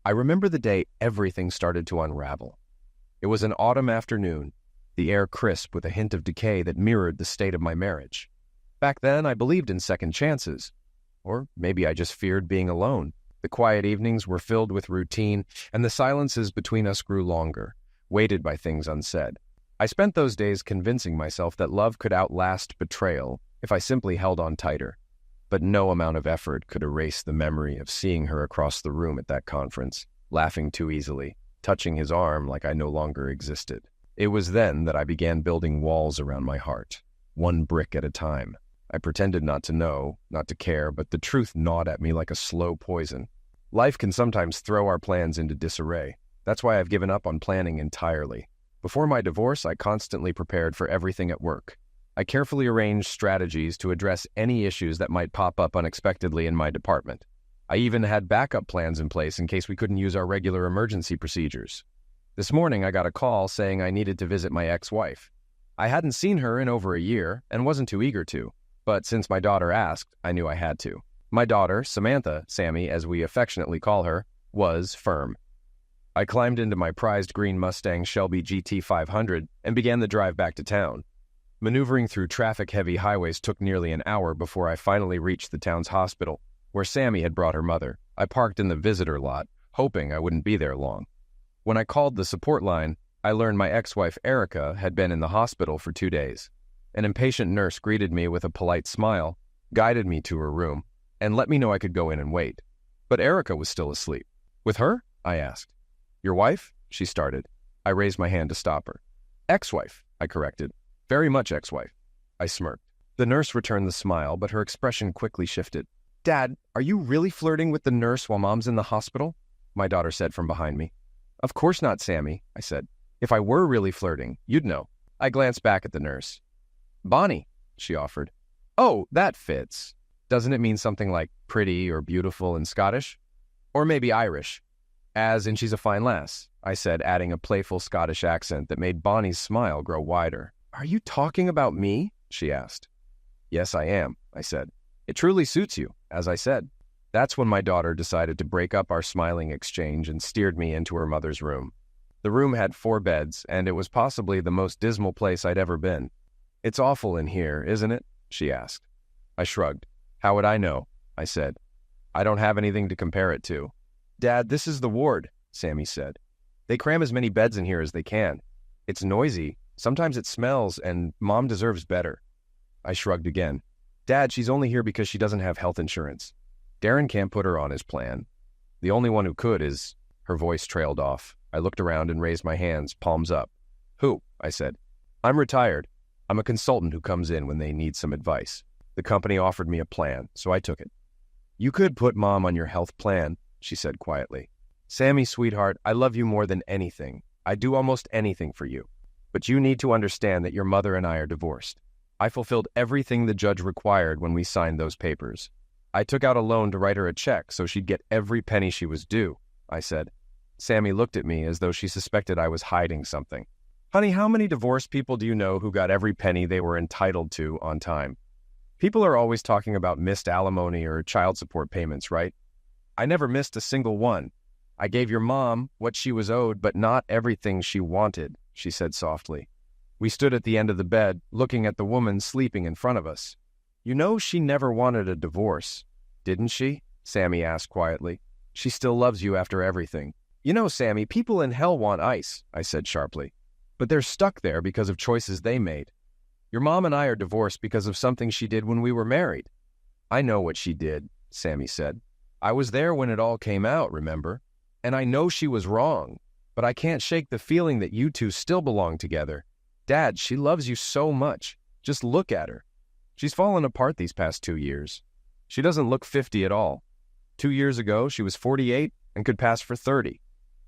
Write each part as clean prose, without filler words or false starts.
I remember the day everything started to unravel. It was an autumn afternoon, the air crisp with a hint of decay that mirrored the state of my marriage. Back then, I believed in second chances. Or maybe I just feared being alone. The quiet evenings were filled with routine, and the silences between us grew longer, weighted by things unsaid. I spent those days convincing myself that love could outlast betrayal if I simply held on tighter. But no amount of effort could erase the memory of seeing her across the room at that conference, laughing too easily, touching his arm like I no longer existed. It was then that I began building walls around my heart, one brick at a time. I pretended not to know, not to care, but the truth gnawed at me like a slow poison. Life can sometimes throw our plans into disarray. That's why I've given up on planning entirely. Before my divorce, I constantly prepared for everything at work. I carefully arranged strategies to address any issues that might pop up unexpectedly in my department. I even had backup plans in place in case we couldn't use our regular emergency procedures. This morning, I got a call saying I needed to visit my ex-wife. I hadn't seen her in over a year and wasn't too eager to, but since my daughter asked, I knew I had to. My daughter, Samantha, Sammy, as we affectionately call her, was firm. I climbed into my prized green Mustang Shelby GT 500 and began the drive back to town. Maneuvering through traffic-heavy highways took nearly an hour before I finally reached the town's hospital, where Sammy had brought her mother. I parked in the visitor lot, hoping I wouldn't be there long. When I called the support line, I learned my ex-wife Erica had been in the hospital for 2 days. An impatient nurse greeted me with a polite smile, guided me to her room, and let me know I could go in and wait. But Erica was still asleep. With her? I asked. Your wife? She started. I raised my hand to stop her. Ex-wife, I corrected. Very much ex-wife. I smirked. The nurse returned the smile, but her expression quickly shifted. Dad, are you really flirting with the nurse while Mom's in the hospital? My daughter said from behind me. Of course not, Sammy, I said. If I were really flirting, you'd know. I glanced back at the nurse. Bonnie, she offered. Oh, that fits. Doesn't it mean something like pretty or beautiful in Scottish? Or maybe Irish. As in she's a fine lass, I said, adding a playful Scottish accent that made Bonnie's smile grow wider. Are you talking about me? She asked. Yes, I am, I said. It truly suits you, as I said. That's when my daughter decided to break up our smiling exchange and steered me into her mother's room. The room had 4 beds, and it was possibly the most dismal place I'd ever been. It's awful in here, isn't it? She asked. I shrugged. How would I know? I said. I don't have anything to compare it to. Dad, this is the ward, Sammy said. They cram as many beds in here as they can. It's noisy. Sometimes it smells, and Mom deserves better. I shrugged again. Dad, she's only here because she doesn't have health insurance. Darren can't put her on his plan. The only one who could is... Her voice trailed off. I looked around and raised my hands, palms up. Who? I said. I'm retired. I'm a consultant who comes in when they need some advice. The company offered me a plan, so I took it. You could put Mom on your health plan, she said quietly. Sammy, sweetheart, I love you more than anything. I'd do almost anything for you. But you need to understand that your mother and I are divorced. I fulfilled everything the judge required when we signed those papers. I took out a loan to write her a check so she'd get every penny she was due, I said. Sammy looked at me as though she suspected I was hiding something. Honey, how many divorced people do you know who got every penny they were entitled to on time? People are always talking about missed alimony or child support payments, right? I never missed a single one. I gave your mom what she was owed, but not everything she wanted, she said softly. We stood at the end of the bed, looking at the woman sleeping in front of us. You know she never wanted a divorce, didn't she? Sammy asked quietly. She still loves you after everything. You know, Sammy, people in hell want ice, I said sharply. But they're stuck there because of choices they made. Your mom and I are divorced because of something she did when we were married. I know what she did, Sammy said. I was there when it all came out, remember? And I know she was wrong, but I can't shake the feeling that you two still belong together. Dad, she loves you so much. Just look at her. She's fallen apart these past 2 years. She doesn't look 50 at all. 2 years ago, she was 48 and could pass for 30.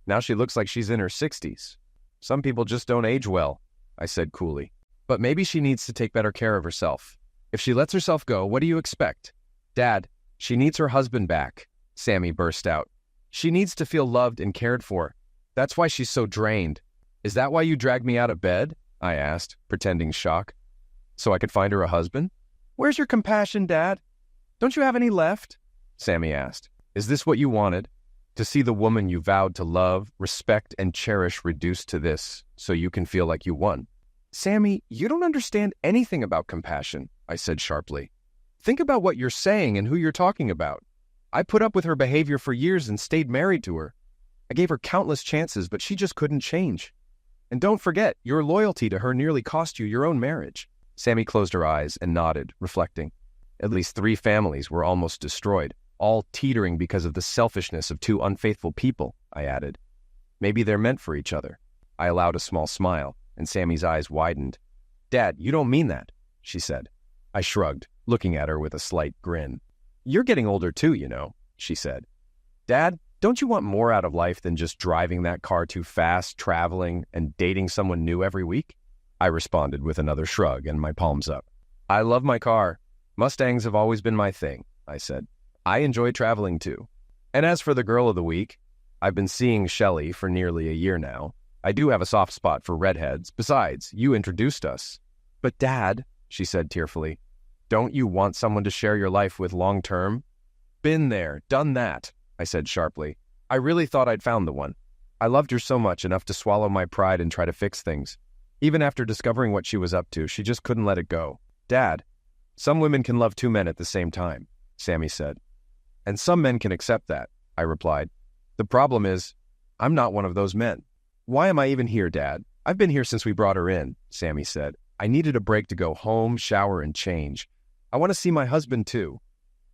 Now she looks like she's in her 60s. Some people just don't age well, I said coolly. But maybe she needs to take better care of herself. If she lets herself go, what do you expect? Dad, she needs her husband back, Sammy burst out. She needs to feel loved and cared for. That's why she's so drained. Is that why you dragged me out of bed? I asked, pretending shock. So I could find her a husband? Where's your compassion, Dad? Don't you have any left? Sammy asked. Is this what you wanted? To see the woman you vowed to love, respect, and cherish reduced to this, so you can feel like you won. Sammy, you don't understand anything about compassion, I said sharply. Think about what you're saying and who you're talking about. I put up with her behavior for years and stayed married to her. I gave her countless chances, but she just couldn't change. And don't forget, your loyalty to her nearly cost you your own marriage. Sammy closed her eyes and nodded, reflecting. At least 3 families were almost destroyed, all teetering because of the selfishness of 2 unfaithful people, I added. Maybe they're meant for each other. I allowed a small smile, and Sammy's eyes widened. Dad, you don't mean that, she said. I shrugged, looking at her with a slight grin. You're getting older too, you know, she said. Dad, don't you want more out of life than just driving that car too fast, traveling, and dating someone new every week? I responded with another shrug and my palms up. I love my car. Mustangs have always been my thing, I said. I enjoy traveling too. And as for the girl of the week, I've been seeing Shelley for nearly a year now. I do have a soft spot for redheads. Besides, you introduced us. But Dad, she said tearfully, don't you want someone to share your life with long-term? Been there, done that, I said sharply. I really thought I'd found the one. I loved her so much enough to swallow my pride and try to fix things. Even after discovering what she was up to, she just couldn't let it go. Dad, some women can love 2 men at the same time, Sammy said. And some men can accept that, I replied. The problem is, I'm not one of those men. Why am I even here, Dad? I've been here since we brought her in, Sammy said. I needed a break to go home, shower, and change. I want to see my husband, too.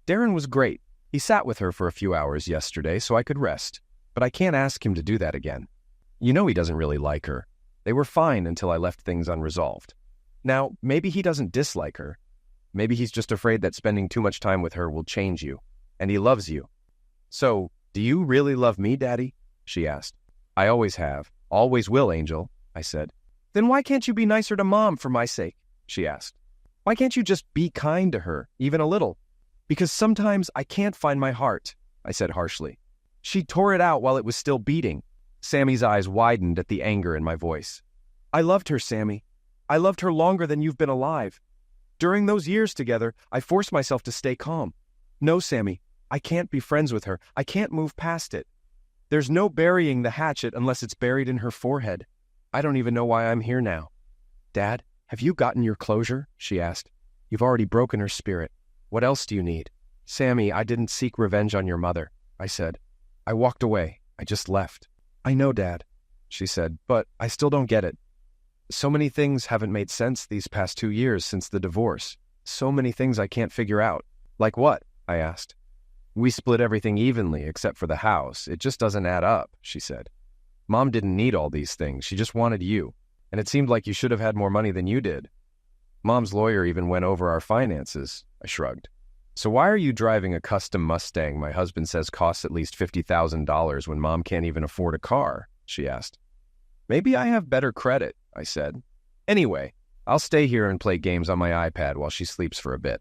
Darren was great. He sat with her for a few hours yesterday so I could rest, but I can't ask him to do that again. You know he doesn't really like her. They were fine until I left things unresolved. Now, maybe he doesn't dislike her. Maybe he's just afraid that spending too much time with her will change you, and he loves you. So, do you really love me, Daddy? She asked. I always have. Always will, Angel, I said. Then why can't you be nicer to Mom for my sake? She asked. Why can't you just be kind to her, even a little? Because sometimes I can't find my heart, I said harshly. She tore it out while it was still beating. Sammy's eyes widened at the anger in my voice. I loved her, Sammy. I loved her longer than you've been alive. During those years together, I forced myself to stay calm. No, Sammy, I can't be friends with her. I can't move past it. There's no burying the hatchet unless it's buried in her forehead. I don't even know why I'm here now. Dad, have you gotten your closure? She asked. You've already broken her spirit. What else do you need? Sammy, I didn't seek revenge on your mother, I said. I walked away. I just left. I know, Dad, she said, but I still don't get it. So many things haven't made sense these past 2 years since the divorce. So many things I can't figure out. Like what? I asked. We split everything evenly except for the house. It just doesn't add up, she said. Mom didn't need all these things. She just wanted you. And it seemed like you should have had more money than you did. Mom's lawyer even went over our finances, I shrugged. So why are you driving a custom Mustang my husband says costs at least $50,000 when Mom can't even afford a car? She asked. Maybe I have better credit, I said. Anyway, I'll stay here and play games on my iPad while she sleeps for a bit.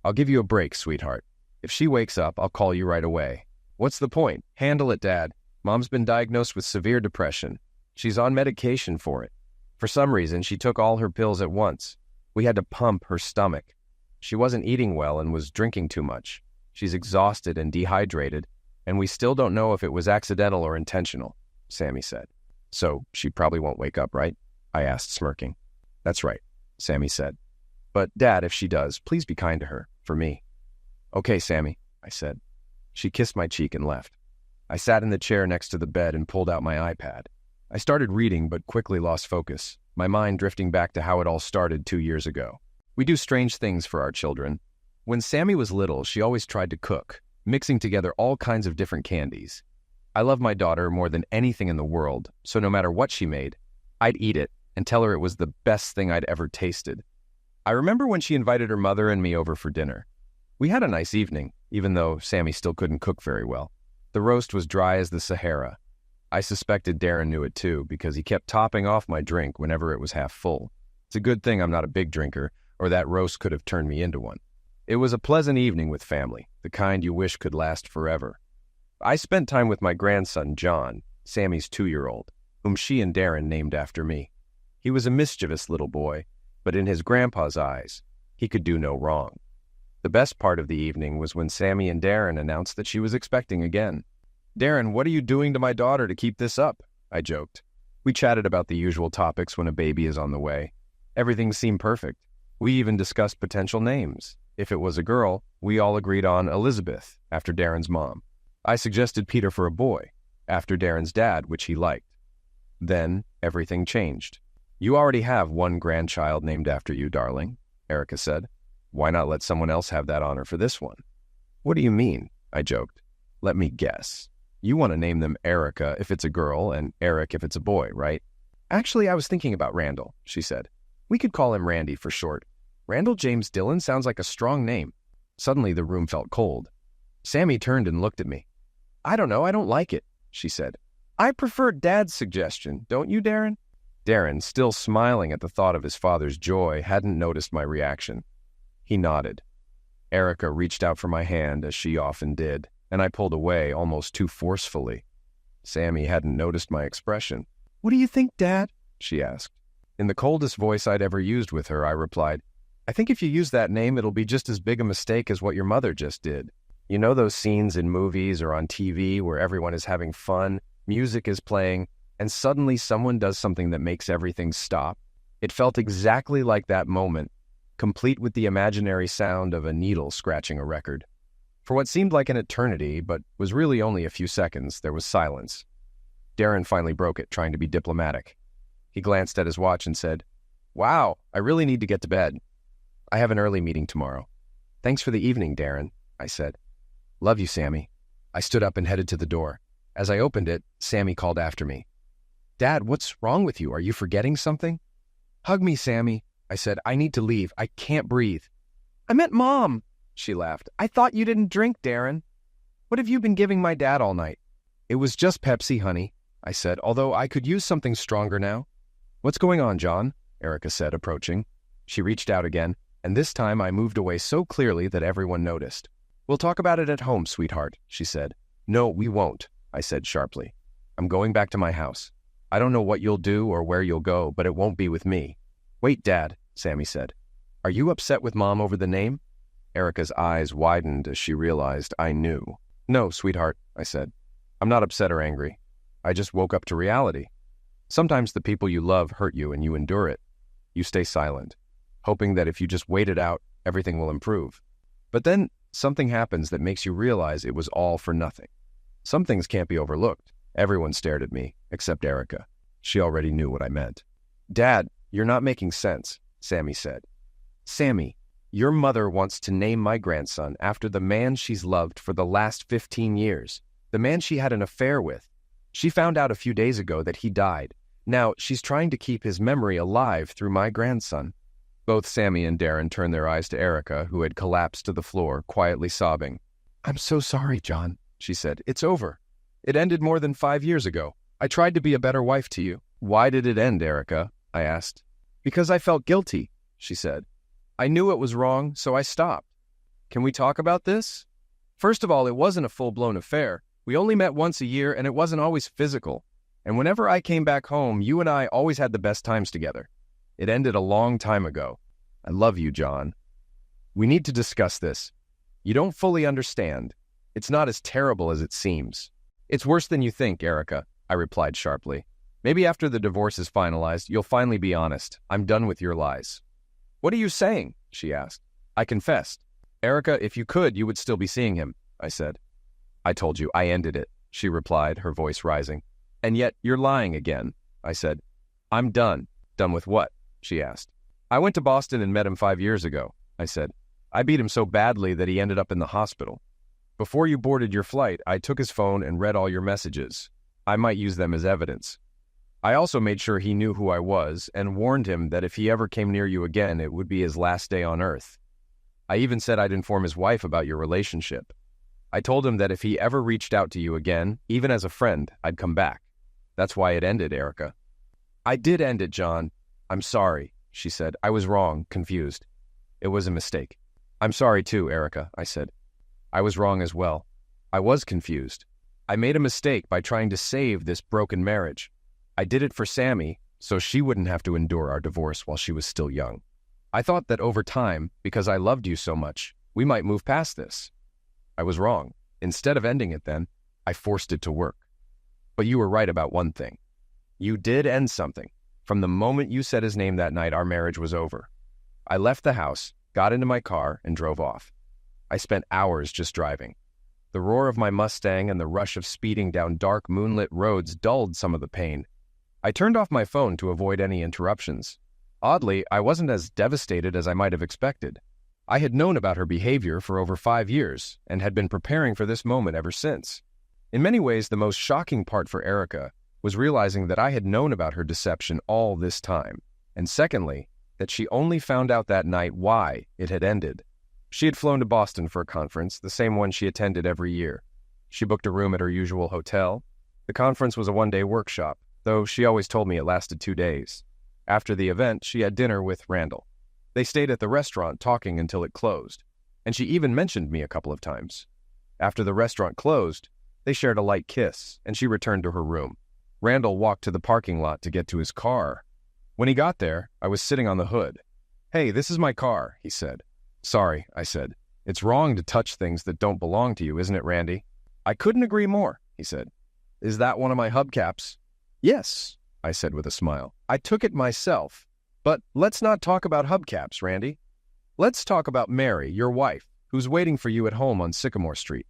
I'll give you a break, sweetheart. If she wakes up, I'll call you right away. What's the point? Handle it, Dad. Mom's been diagnosed with severe depression. She's on medication for it. For some reason, she took all her pills at once. We had to pump her stomach. She wasn't eating well and was drinking too much. She's exhausted and dehydrated, and we still don't know if it was accidental or intentional, Sammy said. So she probably won't wake up, right? I asked, smirking. That's right, Sammy said. But Dad, if she does, please be kind to her, for me. Okay, Sammy, I said. She kissed my cheek and left. I sat in the chair next to the bed and pulled out my iPad. I started reading, but quickly lost focus, my mind drifting back to how it all started 2 years ago. We do strange things for our children. When Sammy was little, she always tried to cook, mixing together all kinds of different candies. I love my daughter more than anything in the world, so no matter what she made, I'd eat it and tell her it was the best thing I'd ever tasted. I remember when she invited her mother and me over for dinner. We had a nice evening, even though Sammy still couldn't cook very well. The roast was dry as the Sahara. I suspected Darren knew it too, because he kept topping off my drink whenever it was half full. It's a good thing I'm not a big drinker, or that roast could have turned me into one. It was a pleasant evening with family, the kind you wish could last forever. I spent time with my grandson, John, Sammy's 2-year-old, whom she and Darren named after me. He was a mischievous little boy, but in his grandpa's eyes, he could do no wrong. The best part of the evening was when Sammy and Darren announced that she was expecting again. Darren, what are you doing to my daughter to keep this up? I joked. We chatted about the usual topics when a baby is on the way. Everything seemed perfect. We even discussed potential names. If it was a girl, we all agreed on Elizabeth, after Darren's mom. I suggested Peter for a boy, after Darren's dad, which he liked. Then, everything changed. You already have one grandchild named after you, darling, Erica said. Why not let someone else have that honor for this one? What do you mean? I joked. Let me guess. You want to name them Erica if it's a girl and Eric if it's a boy, right? Actually, I was thinking about Randall, she said. We could call him Randy for short. Randall James Dillon sounds like a strong name. Suddenly, the room felt cold. Sammy turned and looked at me. I don't know, I don't like it, she said. I prefer Dad's suggestion, don't you, Darren? Darren, still smiling at the thought of his father's joy, hadn't noticed my reaction. He nodded. Erica reached out for my hand, as she often did, and I pulled away almost too forcefully. Sammy hadn't noticed my expression. What do you think, Dad? She asked. In the coldest voice I'd ever used with her, I replied, I think if you use that name, it'll be just as big a mistake as what your mother just did. You know those scenes in movies or on TV where everyone is having fun, music is playing, and suddenly someone does something that makes everything stop? It felt exactly like that moment, complete with the imaginary sound of a needle scratching a record. For what seemed like an eternity, but was really only a few seconds, there was silence. Darren finally broke it, trying to be diplomatic. He glanced at his watch and said, Wow, I really need to get to bed. I have an early meeting tomorrow. Thanks for the evening, Darren, I said. Love you, Sammy. I stood up and headed to the door. As I opened it, Sammy called after me. Dad, what's wrong with you? Are you forgetting something? Hug me, Sammy, I said. I need to leave. I can't breathe. I meant Mom, she laughed. I thought you didn't drink, Darren. What have you been giving my dad all night? It was just Pepsi, honey, I said, although I could use something stronger now. What's going on, John? Erica said, approaching. She reached out again, and this time I moved away so clearly that everyone noticed. We'll talk about it at home, sweetheart, she said. No, we won't, I said sharply. I'm going back to my house. I don't know what you'll do or where you'll go, but it won't be with me. Wait, Dad, Sammy said. Are you upset with Mom over the name? Erica's eyes widened as she realized I knew. No, sweetheart, I said. I'm not upset or angry. I just woke up to reality. Sometimes the people you love hurt you and you endure it. You stay silent, hoping that if you just wait it out, everything will improve. But then something happens that makes you realize it was all for nothing. Some things can't be overlooked. Everyone stared at me, except Erica. She already knew what I meant. Dad, you're not making sense, Sammy said. Sammy, your mother wants to name my grandson after the man she's loved for the last 15 years, the man she had an affair with. She found out a few days ago that he died. Now, she's trying to keep his memory alive through my grandson. Both Sammy and Darren turned their eyes to Erica, who had collapsed to the floor, quietly sobbing. I'm so sorry, John, she said. It's over. It ended more than 5 years ago. I tried to be a better wife to you. Why did it end, Erica? I asked. Because I felt guilty, she said. I knew it was wrong, so I stopped. Can we talk about this? First of all, it wasn't a full-blown affair. We only met once a year, and it wasn't always physical. And whenever I came back home, you and I always had the best times together. It ended a long time ago. I love you, John. We need to discuss this. You don't fully understand. It's not as terrible as it seems. It's worse than you think, Erica, I replied sharply. Maybe after the divorce is finalized, you'll finally be honest. I'm done with your lies. What are you saying? She asked. I confessed. Erica, if you could, you would still be seeing him, I said. I told you, I ended it, she replied, her voice rising. And yet, you're lying again, I said. I'm done. Done with what? She asked. I went to Boston and met him 5 years ago, I said. I beat him so badly that he ended up in the hospital. Before you boarded your flight, I took his phone and read all your messages. I might use them as evidence. I also made sure he knew who I was and warned him that if he ever came near you again, it would be his last day on Earth. I even said I'd inform his wife about your relationship. I told him that if he ever reached out to you again, even as a friend, I'd come back. That's why it ended, Erica. I did end it, John. I'm sorry, she said. I was wrong, confused. It was a mistake. I'm sorry too, Erica, I said. I was wrong as well. I was confused. I made a mistake by trying to save this broken marriage. I did it for Sammy, so she wouldn't have to endure our divorce while she was still young. I thought that over time, because I loved you so much, we might move past this. I was wrong. Instead of ending it then, I forced it to work. But you were right about one thing. You did end something. From the moment you said his name that night, our marriage was over. I left the house, got into my car, and drove off. I spent hours just driving. The roar of my Mustang and the rush of speeding down dark, moonlit roads dulled some of the pain. I turned off my phone to avoid any interruptions. Oddly, I wasn't as devastated as I might have expected. I had known about her behavior for over 5 years and had been preparing for this moment ever since. In many ways, the most shocking part for Erica was realizing that I had known about her deception all this time, and secondly, that she only found out that night why it had ended. She had flown to Boston for a conference, the same one she attended every year. She booked a room at her usual hotel. The conference was a one-day workshop, though she always told me it lasted 2 days. After the event, she had dinner with Randall. They stayed at the restaurant talking until it closed, and she even mentioned me a couple of times. After the restaurant closed, they shared a light kiss, and she returned to her room. Randall walked to the parking lot to get to his car. When he got there, I was sitting on the hood. "Hey, this is my car," he said. "Sorry," I said. "It's wrong to touch things that don't belong to you, isn't it, Randy?" "I couldn't agree more," he said. "Is that one of my hubcaps?" "Yes," I said with a smile. "I took it myself. But let's not talk about hubcaps, Randy. Let's talk about Mary, your wife, who's waiting for you at home on Sycamore Street.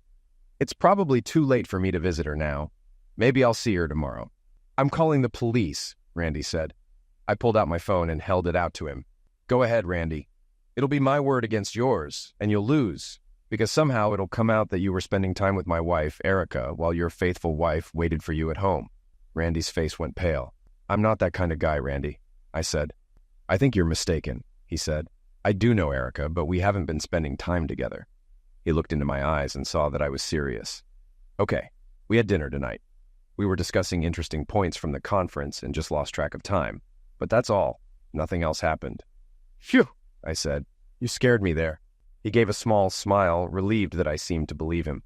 It's probably too late for me to visit her now. Maybe I'll see her tomorrow." "I'm calling the police," Randy said. I pulled out my phone and held it out to him. "Go ahead, Randy. It'll be my word against yours, and you'll lose, because somehow it'll come out that you were spending time with my wife, Erica, while your faithful wife waited for you at home." Randy's face went pale. "I'm not that kind of guy, Randy," I said. "I think you're mistaken," he said. "I do know Erica, but we haven't been spending time together." He looked into my eyes and saw that I was serious. "Okay, we had dinner tonight. We were discussing interesting points from the conference and just lost track of time. But that's all. Nothing else happened." "Phew," I said. "You scared me there." He gave a small smile, relieved that I seemed to believe him.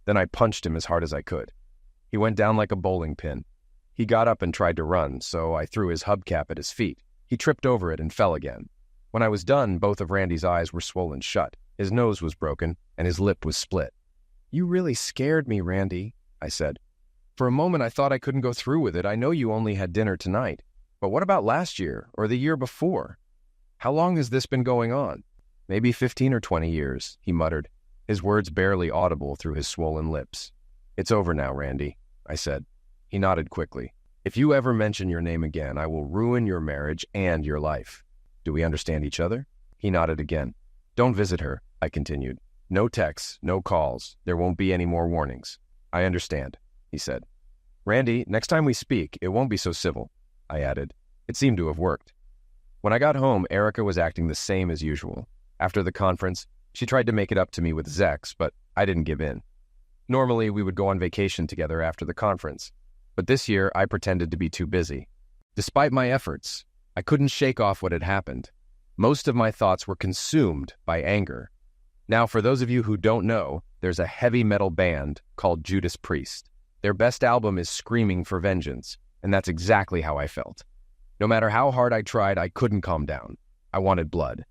Then I punched him as hard as I could. He went down like a bowling pin. He got up and tried to run, so I threw his hubcap at his feet. He tripped over it and fell again. When I was done, both of Randy's eyes were swollen shut. His nose was broken, and his lip was split. "You really scared me, Randy," I said. "For a moment I thought I couldn't go through with it. I know you only had dinner tonight. But what about last year, or the year before? How long has this been going on?" "Maybe 15 or 20 years, he muttered, his words barely audible through his swollen lips. "It's over now, Randy," I said. He nodded quickly. "If you ever mention your name again, I will ruin your marriage and your life. Do we understand each other?" He nodded again. "Don't visit her," I continued. "No texts, no calls. There won't be any more warnings." "I understand," he said. "Randy, next time we speak, it won't be so civil," I added. It seemed to have worked. When I got home, Erica was acting the same as usual. After the conference, she tried to make it up to me with Zex, but I didn't give in. Normally, we would go on vacation together after the conference, but this year I pretended to be too busy. Despite my efforts, I couldn't shake off what had happened. Most of my thoughts were consumed by anger. Now, for those of you who don't know, there's a heavy metal band called Judas Priest. Their best album is Screaming for Vengeance, and that's exactly how I felt. No matter how hard I tried, I couldn't calm down. I wanted blood.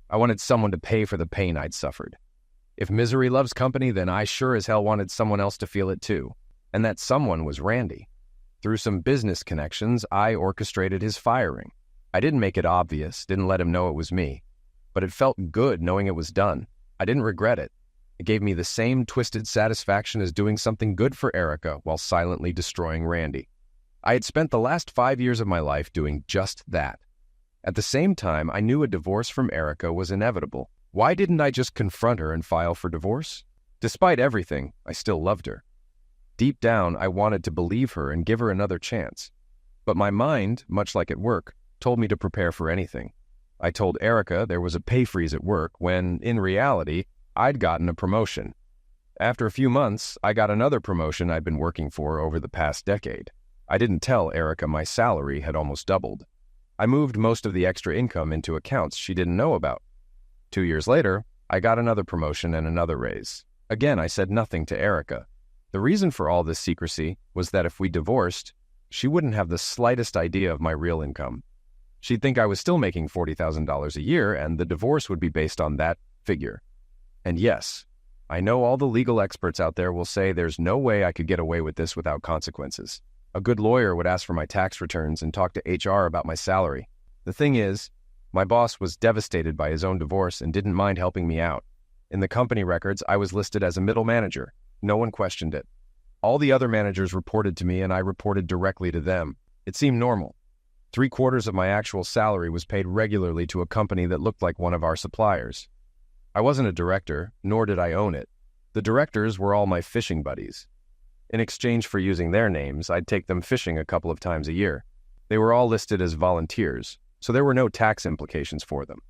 I wanted someone to pay for the pain I'd suffered. If misery loves company, then I sure as hell wanted someone else to feel it too. And that someone was Randy. Through some business connections, I orchestrated his firing. I didn't make it obvious, didn't let him know it was me. But it felt good knowing it was done. I didn't regret it. It gave me the same twisted satisfaction as doing something good for Erica while silently destroying Randy. I had spent the last 5 years of my life doing just that. At the same time, I knew a divorce from Erica was inevitable. Why didn't I just confront her and file for divorce? Despite everything, I still loved her. Deep down, I wanted to believe her and give her another chance. But my mind, much like at work, told me to prepare for anything. I told Erica there was a pay freeze at work when, in reality, I'd gotten a promotion. After a few months, I got another promotion I'd been working for over the past decade. I didn't tell Erica my salary had almost doubled. I moved most of the extra income into accounts she didn't know about. 2 years later, I got another promotion and another raise. Again, I said nothing to Erica. The reason for all this secrecy was that if we divorced, she wouldn't have the slightest idea of my real income. She'd think I was still making $40,000 a year, and the divorce would be based on that figure. And yes, I know all the legal experts out there will say there's no way I could get away with this without consequences. A good lawyer would ask for my tax returns and talk to HR about my salary. The thing is, my boss was devastated by his own divorce and didn't mind helping me out. In the company records, I was listed as a middle manager. No one questioned it. All the other managers reported to me and I reported directly to them. It seemed normal. 3/4 of my actual salary was paid regularly to a company that looked like one of our suppliers. I wasn't a director, nor did I own it. The directors were all my fishing buddies. In exchange for using their names, I'd take them fishing a couple of times a year. They were all listed as volunteers, so there were no tax implications for them.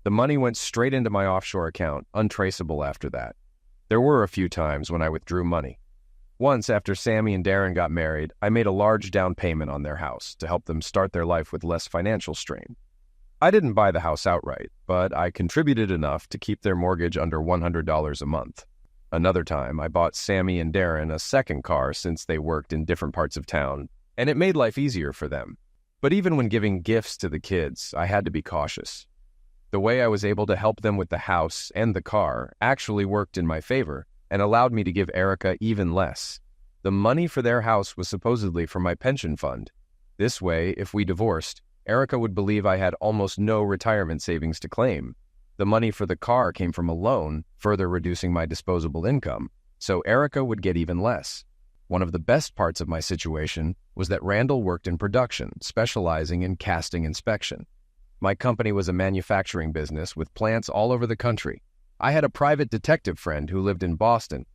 The money went straight into my offshore account, untraceable after that. There were a few times when I withdrew money. Once, after Sammy and Darren got married, I made a large down payment on their house to help them start their life with less financial strain. I didn't buy the house outright, but I contributed enough to keep their mortgage under $100 a month. Another time, I bought Sammy and Darren a second car since they worked in different parts of town, and it made life easier for them. But even when giving gifts to the kids, I had to be cautious. The way I was able to help them with the house and the car actually worked in my favor and allowed me to give Erica even less. The money for their house was supposedly from my pension fund. This way, if we divorced, Erica would believe I had almost no retirement savings to claim. The money for the car came from a loan, further reducing my disposable income, so Erica would get even less. One of the best parts of my situation was that Randall worked in production, specializing in casting inspection. My company was a manufacturing business with plants all over the country. I had a private detective friend who lived in Boston.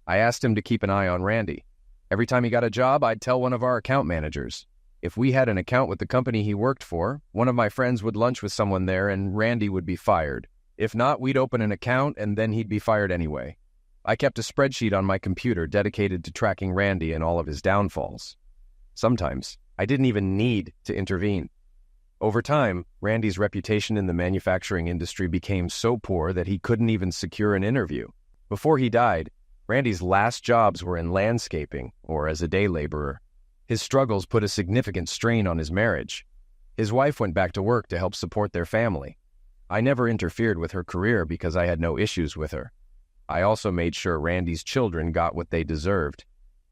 I asked him to keep an eye on Randy. Every time he got a job, I'd tell one of our account managers. If we had an account with the company he worked for, one of my friends would lunch with someone there and Randy would be fired. If not, we'd open an account and then he'd be fired anyway. I kept a spreadsheet on my computer dedicated to tracking Randy and all of his downfalls. Sometimes, I didn't even need to intervene. Over time, Randy's reputation in the manufacturing industry became so poor that he couldn't even secure an interview. Before he died, Randy's last jobs were in landscaping or as a day laborer. His struggles put a significant strain on his marriage. His wife went back to work to help support their family. I never interfered with her career because I had no issues with her. I also made sure Randy's children got what they deserved.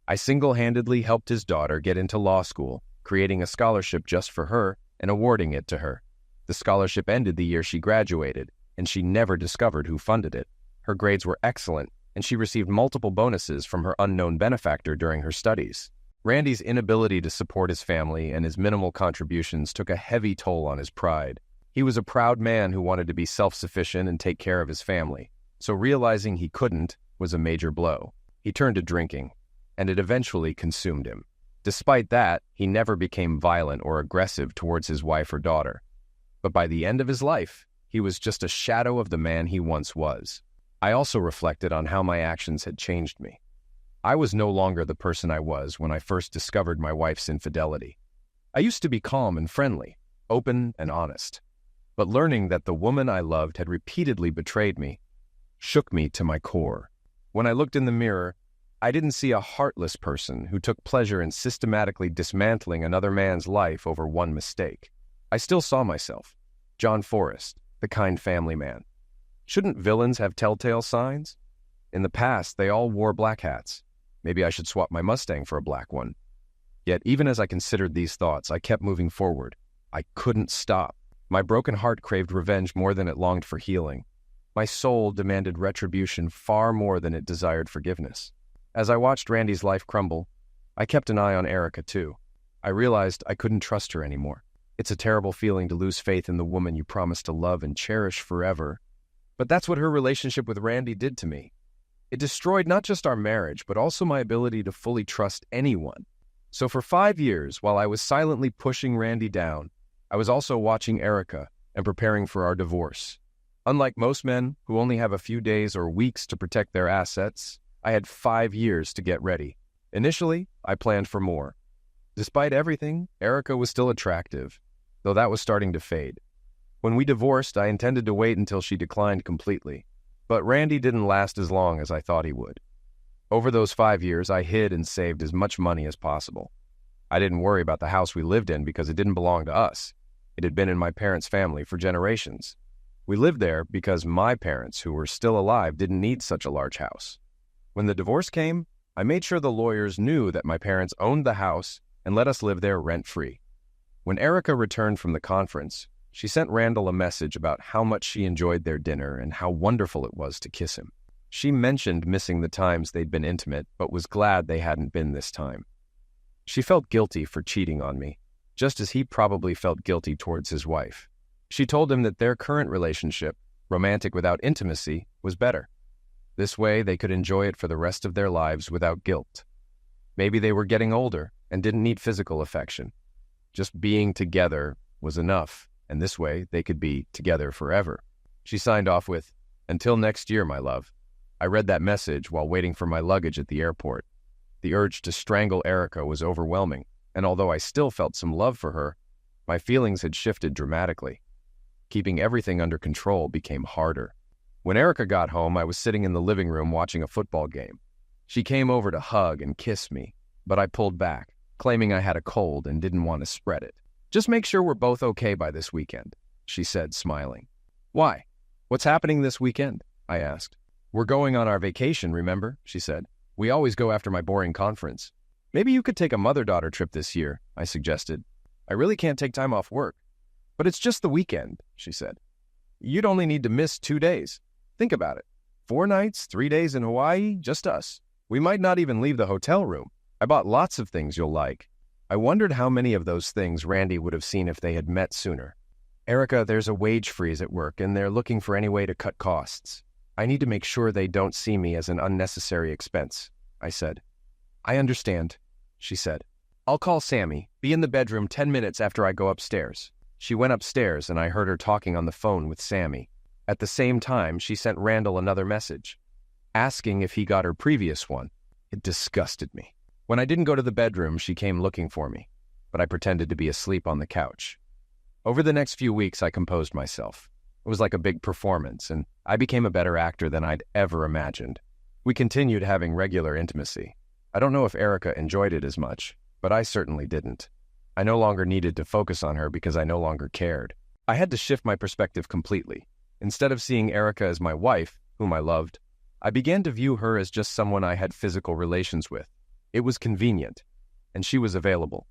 I single-handedly helped his daughter get into law school, creating a scholarship just for her and awarding it to her. The scholarship ended the year she graduated, and she never discovered who funded it. Her grades were excellent, and she received multiple bonuses from her unknown benefactor during her studies. Randy's inability to support his family and his minimal contributions took a heavy toll on his pride. He was a proud man who wanted to be self-sufficient and take care of his family, so realizing he couldn't was a major blow. He turned to drinking, and it eventually consumed him. Despite that, he never became violent or aggressive towards his wife or daughter. But by the end of his life, he was just a shadow of the man he once was. I also reflected on how my actions had changed me. I was no longer the person I was when I first discovered my wife's infidelity. I used to be calm and friendly, open and honest. But learning that the woman I loved had repeatedly betrayed me shook me to my core. When I looked in the mirror, I didn't see a heartless person who took pleasure in systematically dismantling another man's life over one mistake. I still saw myself, John Forrest, the kind family man. Shouldn't villains have telltale signs? In the past, they all wore black hats. Maybe I should swap my Mustang for a black one. Yet even as I considered these thoughts, I kept moving forward. I couldn't stop. My broken heart craved revenge more than it longed for healing. My soul demanded retribution far more than it desired forgiveness. As I watched Randy's life crumble, I kept an eye on Erica too. I realized I couldn't trust her anymore. It's a terrible feeling to lose faith in the woman you promised to love and cherish forever. But that's what her relationship with Randy did to me. It destroyed not just our marriage, but also my ability to fully trust anyone. So for 5 years, while I was silently pushing Randy down, I was also watching Erica and preparing for our divorce. Unlike most men who only have a few days or weeks to protect their assets, I had 5 years to get ready. Initially, I planned for more. Despite everything, Erica was still attractive, though that was starting to fade. When we divorced, I intended to wait until she declined completely. But Randy didn't last as long as I thought he would. Over those 5 years, I hid and saved as much money as possible. I didn't worry about the house we lived in because it didn't belong to us. It had been in my parents' family for generations. We lived there because my parents, who were still alive, didn't need such a large house. When the divorce came, I made sure the lawyers knew that my parents owned the house and let us live there rent-free. When Erica returned from the conference, she sent Randall a message about how much she enjoyed their dinner and how wonderful it was to kiss him. She mentioned missing the times they'd been intimate, but was glad they hadn't been this time. She felt guilty for cheating on me, just as he probably felt guilty towards his wife. She told him that their current relationship, romantic without intimacy, was better. This way, they could enjoy it for the rest of their lives without guilt. Maybe they were getting older and didn't need physical affection. Just being together was enough, and this way they could be together forever. She signed off with, "Until next year, my love." I read that message while waiting for my luggage at the airport. The urge to strangle Erica was overwhelming, and although I still felt some love for her, my feelings had shifted dramatically. Keeping everything under control became harder. When Erica got home, I was sitting in the living room watching a football game. She came over to hug and kiss me, but I pulled back, claiming I had a cold and didn't want to spread it. "Just make sure we're both okay by this weekend," she said, smiling. "Why? What's happening this weekend?" I asked. "We're going on our vacation, remember?" she said. "We always go after my boring conference." "Maybe you could take a mother-daughter trip this year," I suggested. "I really can't take time off work." "But it's just the weekend," she said. "You'd only need to miss 2 days. Think about it. 4 nights, 3 days in Hawaii, just us. We might not even leave the hotel room. I bought lots of things you'll like." I wondered how many of those things Randy would have seen if they had met sooner. "Erica, there's a wage freeze at work, and they're looking for any way to cut costs. I need to make sure they don't see me as an unnecessary expense," I said. "I understand," she said. "I'll call Sammy. Be in the bedroom 10 minutes after I go upstairs." She went upstairs, and I heard her talking on the phone with Sammy. At the same time, she sent Randall another message, asking if he got her previous one. It disgusted me. When I didn't go to the bedroom, she came looking for me, but I pretended to be asleep on the couch. Over the next few weeks, I composed myself. It was like a big performance, and I became a better actor than I'd ever imagined. We continued having regular intimacy. I don't know if Erica enjoyed it as much, but I certainly didn't. I no longer needed to focus on her because I no longer cared. I had to shift my perspective completely. Instead of seeing Erica as my wife, whom I loved, I began to view her as just someone I had physical relations with. It was convenient, and she was available.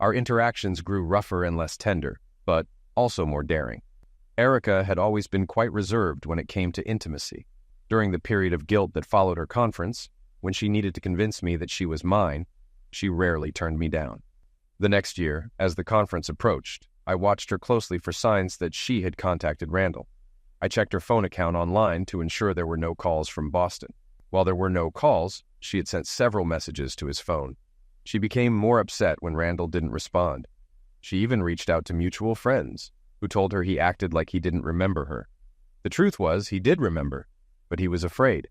Our interactions grew rougher and less tender, but also more daring. Erica had always been quite reserved when it came to intimacy. During the period of guilt that followed her conference, when she needed to convince me that she was mine, she rarely turned me down. The next year, as the conference approached, I watched her closely for signs that she had contacted Randall. I checked her phone account online to ensure there were no calls from Boston. While there were no calls, she had sent several messages to his phone. She became more upset when Randall didn't respond. She even reached out to mutual friends, who told her he acted like he didn't remember her. The truth was, he did remember, but he was afraid.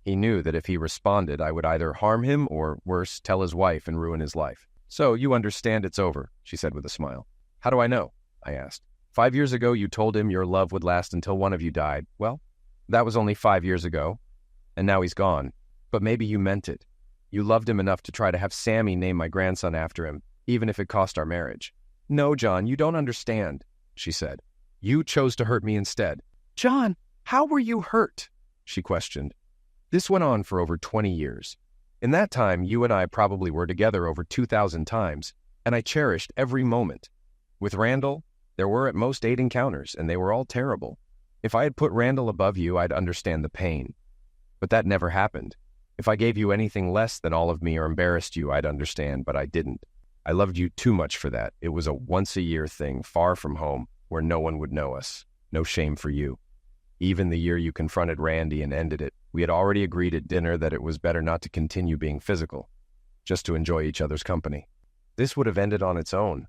He knew that if he responded, I would either harm him or, worse, tell his wife and ruin his life. "So, you understand it's over," she said with a smile. "How do I know?" I asked. 5 years ago, you told him your love would last until one of you died. Well, that was only 5 years ago, and now he's gone. But maybe you meant it. You loved him enough to try to have Sammy name my grandson after him, even if it cost our marriage." "No, John, you don't understand," she said. "You chose to hurt me instead." "John, how were you hurt?" she questioned. This went on for over 20 years. In that time, you and I probably were together over 2,000 times, and I cherished every moment. With Randall, there were at most 8 encounters, and they were all terrible. If I had put Randall above you, I'd understand the pain. But that never happened. If I gave you anything less than all of me or embarrassed you, I'd understand, but I didn't. I loved you too much for that. It was a once-a-year thing, far from home, where no one would know us. No shame for you. Even the year you confronted Randy and ended it, we had already agreed at dinner that it was better not to continue being physical, just to enjoy each other's company. This would have ended on its own.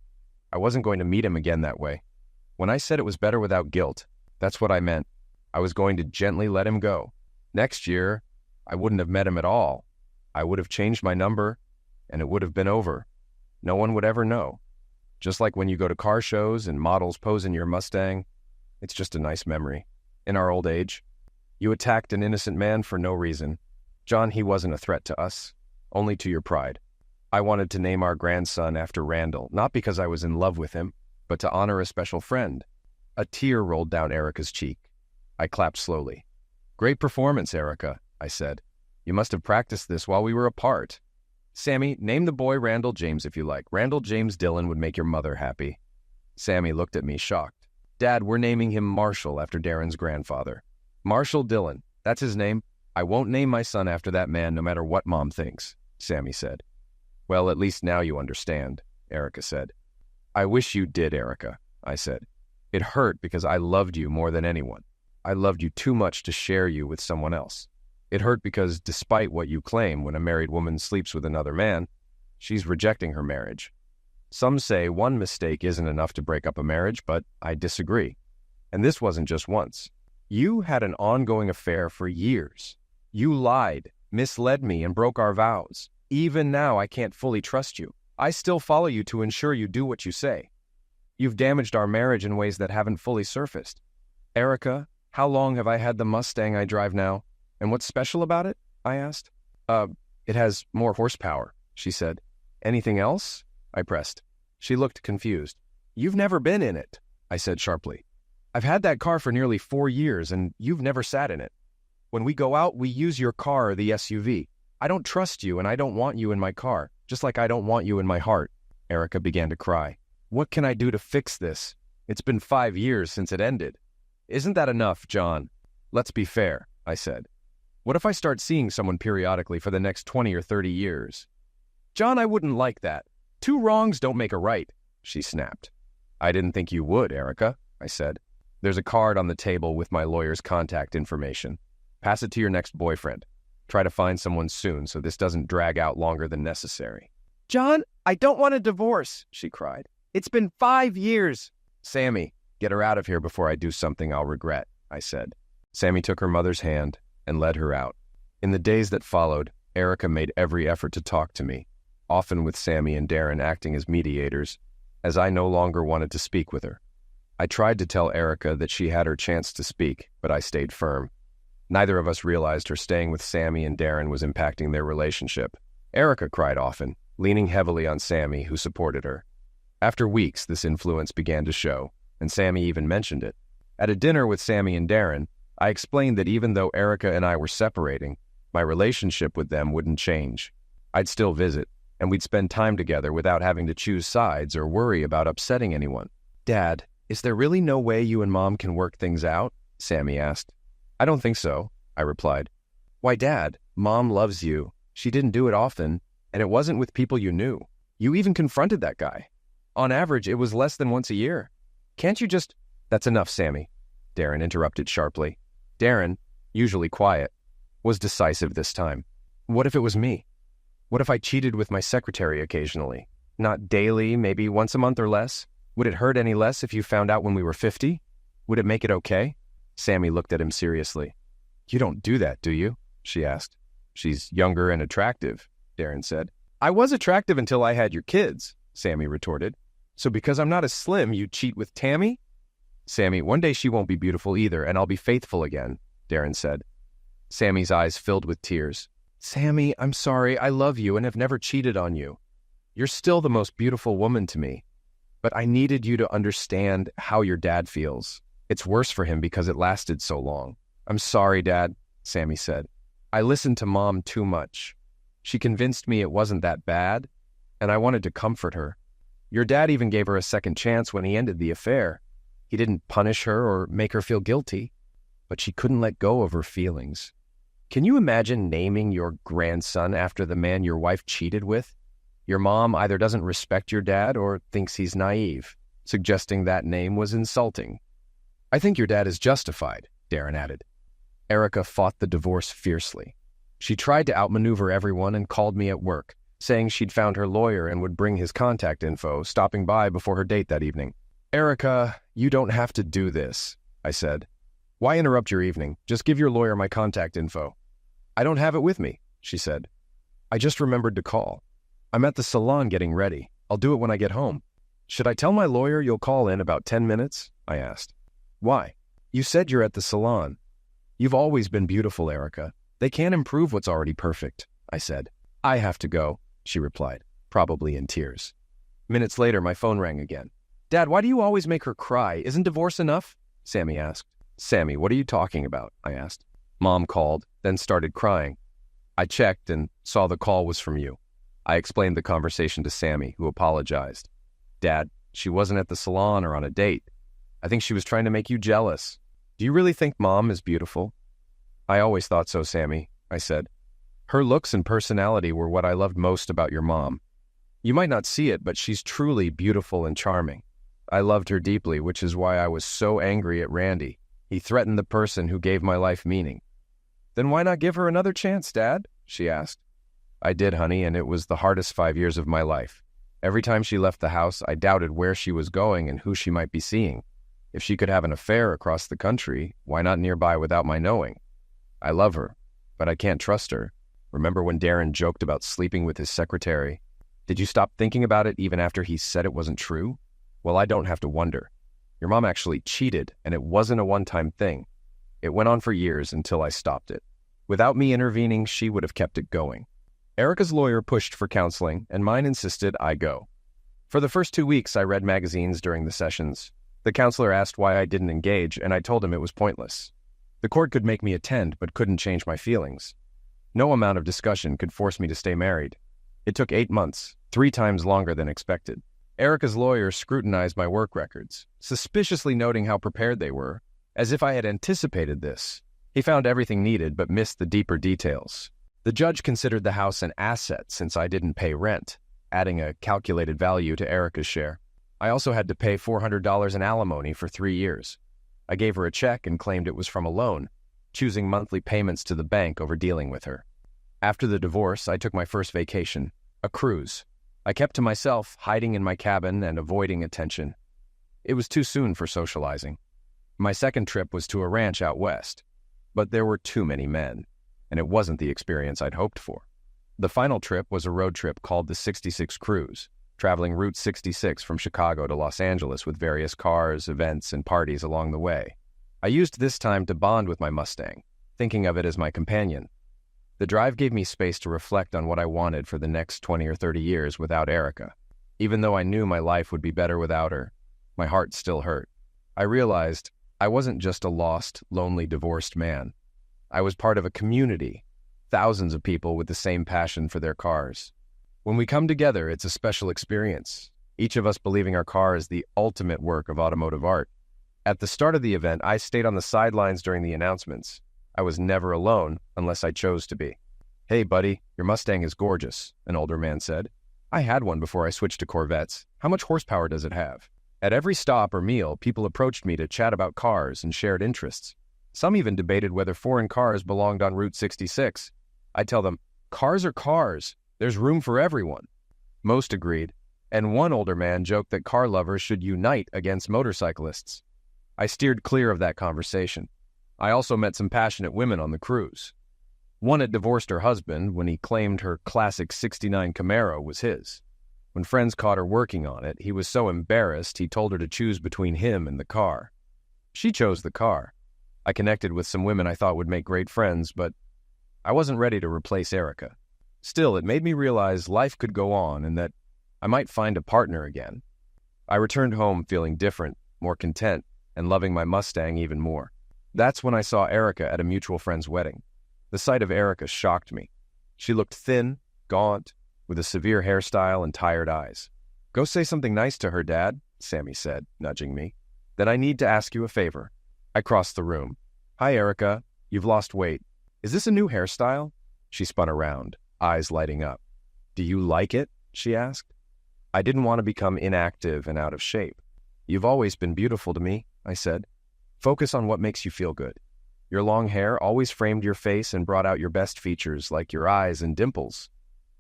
I wasn't going to meet him again that way. When I said it was better without guilt, that's what I meant. I was going to gently let him go. Next year, I wouldn't have met him at all. I would have changed my number, and it would have been over. No one would ever know. Just like when you go to car shows and models pose in your Mustang, it's just a nice memory. In our old age, you attacked an innocent man for no reason. John, he wasn't a threat to us, only to your pride. I wanted to name our grandson after Randall, not because I was in love with him, but to honor a special friend. A tear rolled down Erica's cheek. I clapped slowly. Great performance, Erica, I said. You must have practiced this while we were apart. Sammy, name the boy Randall James if you like. Randall James Dillon would make your mother happy. Sammy looked at me, shocked. Dad, we're naming him Marshall after Darren's grandfather. Marshall Dillon, that's his name. I won't name my son after that man no matter what Mom thinks, Sammy said. Well, at least now you understand, Erica said. I wish you did, Erica, I said. It hurt because I loved you more than anyone. I loved you too much to share you with someone else. It hurt because, despite what you claim, when a married woman sleeps with another man, she's rejecting her marriage. Some say one mistake isn't enough to break up a marriage, but I disagree. And this wasn't just once. You had an ongoing affair for years. You lied, misled me, and broke our vows. Even now, I can't fully trust you. I still follow you to ensure you do what you say. You've damaged our marriage in ways that haven't fully surfaced. Erica, how long have I had the Mustang I drive now? And what's special about it? I asked. It has more horsepower, she said. Anything else? I pressed. She looked confused. You've never been in it, I said sharply. I've had that car for nearly 4 years, and you've never sat in it. When we go out, we use your car or the SUV. I don't trust you, and I don't want you in my car, just like I don't want you in my heart. Erica began to cry. What can I do to fix this? It's been 5 years since it ended. Isn't that enough, John? Let's be fair, I said. What if I start seeing someone periodically for the next 20 or 30 years? John, I wouldn't like that. 2 wrongs don't make a right, she snapped. I didn't think you would, Erica, I said. There's a card on the table with my lawyer's contact information. Pass it to your next boyfriend. Try to find someone soon so this doesn't drag out longer than necessary. John, I don't want a divorce, she cried. It's been 5 years. Sammy, get her out of here before I do something I'll regret, I said. Sammy took her mother's hand and led her out. In the days that followed, Erica made every effort to talk to me, often with Sammy and Darren acting as mediators, as I no longer wanted to speak with her. I tried to tell Erica that she had her chance to speak, but I stayed firm. Neither of us realized her staying with Sammy and Darren was impacting their relationship. Erica cried often, leaning heavily on Sammy, who supported her. After weeks, this influence began to show, and Sammy even mentioned it. At a dinner with Sammy and Darren, I explained that even though Erica and I were separating, my relationship with them wouldn't change. I'd still visit, and we'd spend time together without having to choose sides or worry about upsetting anyone. Dad, is there really no way you and Mom can work things out? Sammy asked. I don't think so, I replied. Why, Dad, Mom loves you. She didn't do it often, and it wasn't with people you knew. You even confronted that guy. On average, it was less than once a year. Can't you just— That's enough, Sammy, Darren interrupted sharply. Darren, usually quiet, was decisive this time. What if it was me? What if I cheated with my secretary occasionally? Not daily, maybe once a month or less? Would it hurt any less if you found out when we were 50? Would it make it okay? Sammy looked at him seriously. You don't do that, do you? She asked. She's younger and attractive, Darren said. I was attractive until I had your kids, Sammy retorted. So because I'm not as slim, you cheat with Tammy? Sammy, one day she won't be beautiful either, and I'll be faithful again, Darren said. Sammy's eyes filled with tears. Sammy, I'm sorry, I love you and have never cheated on you. You're still the most beautiful woman to me. But I needed you to understand how your dad feels. It's worse for him because it lasted so long. I'm sorry, Dad, Sammy said. I listened to Mom too much. She convinced me it wasn't that bad, and I wanted to comfort her. Your dad even gave her a second chance when he ended the affair. He didn't punish her or make her feel guilty, but she couldn't let go of her feelings. Can you imagine naming your grandson after the man your wife cheated with? Your mom either doesn't respect your dad or thinks he's naive, suggesting that name was insulting. I think your dad is justified, Darren added. Erica fought the divorce fiercely. She tried to outmaneuver everyone and called me at work, saying she'd found her lawyer and would bring his contact info, stopping by before her date that evening. Erica, you don't have to do this, I said. Why interrupt your evening? Just give your lawyer my contact info. I don't have it with me, she said. I just remembered to call. I'm at the salon getting ready. I'll do it when I get home. Should I tell my lawyer you'll call in about 10 minutes? I asked. Why? You said you're at the salon. You've always been beautiful, Erica. They can't improve what's already perfect, I said. I have to go, she replied, probably in tears. Minutes later, my phone rang again. Dad, why do you always make her cry? Isn't divorce enough? Sammy asked. Sammy, what are you talking about? I asked. Mom called, then started crying. I checked and saw the call was from you. I explained the conversation to Sammy, who apologized. Dad, she wasn't at the salon or on a date. I think she was trying to make you jealous. Do you really think Mom is beautiful? I always thought so, Sammy, I said. Her looks and personality were what I loved most about your mom. You might not see it, but she's truly beautiful and charming. I loved her deeply, which is why I was so angry at Randy. He threatened the person who gave my life meaning. Then why not give her another chance, Dad? She asked. I did, honey, and it was the hardest 5 years of my life. Every time she left the house, I doubted where she was going and who she might be seeing. If she could have an affair across the country, why not nearby without my knowing? I love her, but I can't trust her. Remember when Darren joked about sleeping with his secretary? Did you stop thinking about it even after he said it wasn't true? Well, I don't have to wonder. Your mom actually cheated, and it wasn't a one-time thing. It went on for years until I stopped it. Without me intervening, she would have kept it going. Erica's lawyer pushed for counseling, and mine insisted I go. For the first 2 weeks, I read magazines during the sessions. The counselor asked why I didn't engage, and I told him it was pointless. The court could make me attend, but couldn't change my feelings. No amount of discussion could force me to stay married. It took 8 months, 3 times longer than expected. Erica's lawyer scrutinized my work records, suspiciously noting how prepared they were, as if I had anticipated this. He found everything needed but missed the deeper details. The judge considered the house an asset since I didn't pay rent, adding a calculated value to Erica's share. I also had to pay $400 in alimony for 3 years. I gave her a check and claimed it was from a loan, choosing monthly payments to the bank over dealing with her. After the divorce, I took my first vacation, a cruise. I kept to myself, hiding in my cabin and avoiding attention. It was too soon for socializing. My second trip was to a ranch out west, but there were too many men, and it wasn't the experience I'd hoped for. The final trip was a road trip called the 66 Cruise, traveling Route 66 from Chicago to Los Angeles with various cars, events, and parties along the way. I used this time to bond with my Mustang, thinking of it as my companion. The drive gave me space to reflect on what I wanted for the next 20 or 30 years without Erica. Even though I knew my life would be better without her, my heart still hurt. I realized I wasn't just a lost, lonely, divorced man. I was part of a community, thousands of people with the same passion for their cars. When we come together, it's a special experience, each of us believing our car is the ultimate work of automotive art. At the start of the event, I stayed on the sidelines during the announcements. I was never alone unless I chose to be. Hey, buddy, your Mustang is gorgeous, an older man said. I had one before I switched to Corvettes. How much horsepower does it have? At every stop or meal, people approached me to chat about cars and shared interests. Some even debated whether foreign cars belonged on Route 66. I tell them, cars are cars. There's room for everyone. Most agreed, and one older man joked that car lovers should unite against motorcyclists. I steered clear of that conversation. I also met some passionate women on the cruise. One had divorced her husband when he claimed her classic '69 Camaro was his. When friends caught her working on it, he was so embarrassed he told her to choose between him and the car. She chose the car. I connected with some women I thought would make great friends, but I wasn't ready to replace Erica. Still, it made me realize life could go on and that I might find a partner again. I returned home feeling different, more content, and loving my Mustang even more. That's when I saw Erica at a mutual friend's wedding. The sight of Erica shocked me. She looked thin, gaunt, with a severe hairstyle and tired eyes. Go say something nice to her, Dad, Sammy said, nudging me. Then I need to ask you a favor. I crossed the room. Hi, Erica. You've lost weight. Is this a new hairstyle? She spun around, eyes lighting up. Do you like it? She asked. I didn't want to become inactive and out of shape. You've always been beautiful to me, I said. Focus on what makes you feel good. Your long hair always framed your face and brought out your best features, like your eyes and dimples.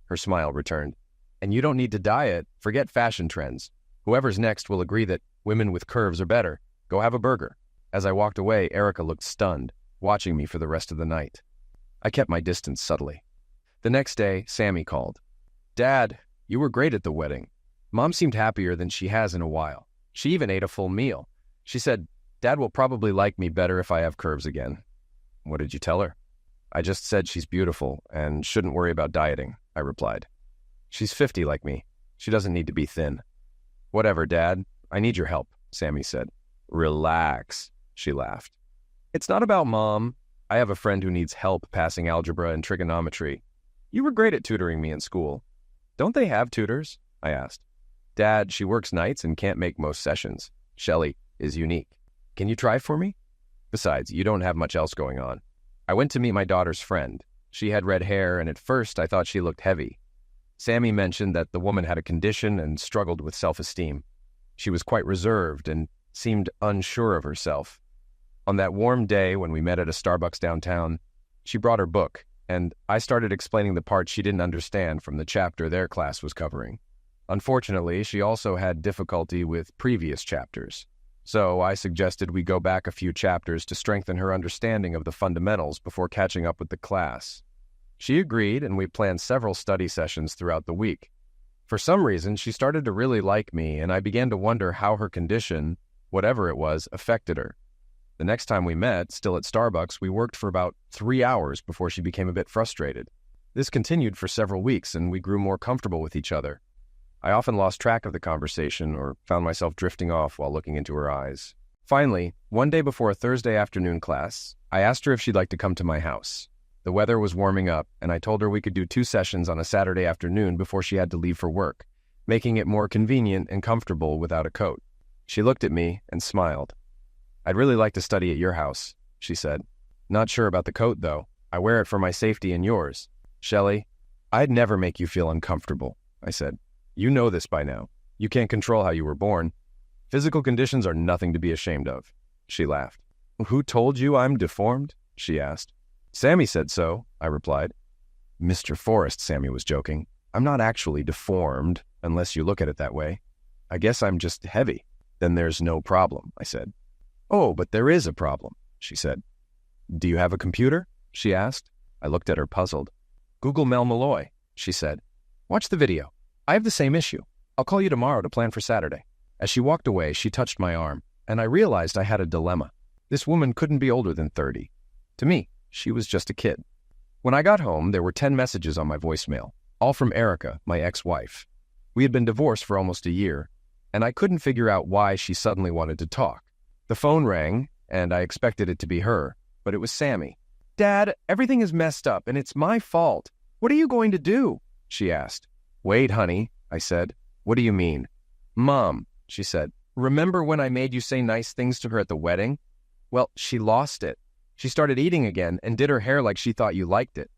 Her smile returned. And you don't need to diet. Forget fashion trends. Whoever's next will agree that women with curves are better. Go have a burger. As I walked away, Erica looked stunned, watching me for the rest of the night. I kept my distance subtly. The next day, Sammy called. Dad, you were great at the wedding. Mom seemed happier than she has in a while. She even ate a full meal. She said, Dad will probably like me better if I have curves again. What did you tell her? I just said she's beautiful and shouldn't worry about dieting, I replied. She's 50 like me. She doesn't need to be thin. Whatever, Dad. I need your help, Sammy said. Relax, she laughed. It's not about Mom. I have a friend who needs help passing algebra and trigonometry. You were great at tutoring me in school. Don't they have tutors? I asked. Dad, she works nights and can't make most sessions. Shelley is unique. Can you try for me? Besides, you don't have much else going on. I went to meet my daughter's friend. She had red hair, and at first I thought she looked heavy. Sammy mentioned that the woman had a condition and struggled with self-esteem. She was quite reserved and seemed unsure of herself. On that warm day when we met at a Starbucks downtown, she brought her book, and I started explaining the parts she didn't understand from the chapter their class was covering. Unfortunately, she also had difficulty with previous chapters. So I suggested we go back a few chapters to strengthen her understanding of the fundamentals before catching up with the class. She agreed, and we planned several study sessions throughout the week. For some reason, she started to really like me, and I began to wonder how her condition, whatever it was, affected her. The next time we met, still at Starbucks, we worked for about 3 hours before she became a bit frustrated. This continued for several weeks, and we grew more comfortable with each other. I often lost track of the conversation or found myself drifting off while looking into her eyes. Finally, one day before a Thursday afternoon class, I asked her if she'd like to come to my house. The weather was warming up, and I told her we could do 2 sessions on a Saturday afternoon before she had to leave for work, making it more convenient and comfortable without a coat. She looked at me and smiled. I'd really like to study at your house, she said. Not sure about the coat, though. I wear it for my safety and yours. Shelley, I'd never make you feel uncomfortable, I said. You know this by now. You can't control how you were born. Physical conditions are nothing to be ashamed of. She laughed. Who told you I'm deformed? She asked. Sammy said so, I replied. Mr. Forrest, Sammy was joking. I'm not actually deformed, unless you look at it that way. I guess I'm just heavy. Then there's no problem, I said. Oh, but there is a problem, she said. Do you have a computer? She asked. I looked at her puzzled. Google Mel Malloy, she said. Watch the video. I have the same issue. I'll call you tomorrow to plan for Saturday. As she walked away, she touched my arm, and I realized I had a dilemma. This woman couldn't be older than 30. To me, she was just a kid. When I got home, there were 10 messages on my voicemail, all from Erica, my ex-wife. We had been divorced for almost a year, and I couldn't figure out why she suddenly wanted to talk. The phone rang, and I expected it to be her, but it was Sammy. Dad, everything is messed up, and it's my fault. What are you going to do? She asked. Wait, honey, I said. What do you mean? Mom, she said. Remember when I made you say nice things to her at the wedding? Well, she lost it. She started eating again and did her hair like she thought you liked it.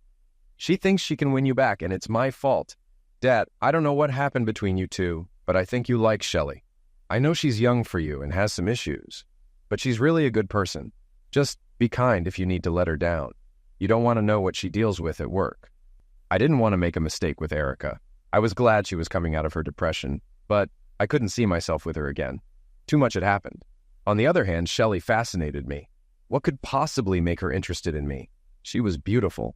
She thinks she can win you back, and it's my fault. Dad, I don't know what happened between you two, but I think you like Shelley. I know she's young for you and has some issues, but she's really a good person. Just be kind if you need to let her down. You don't want to know what she deals with at work. I didn't want to make a mistake with Erica. I was glad she was coming out of her depression, but I couldn't see myself with her again. Too much had happened. On the other hand, Shelley fascinated me. What could possibly make her interested in me? She was beautiful.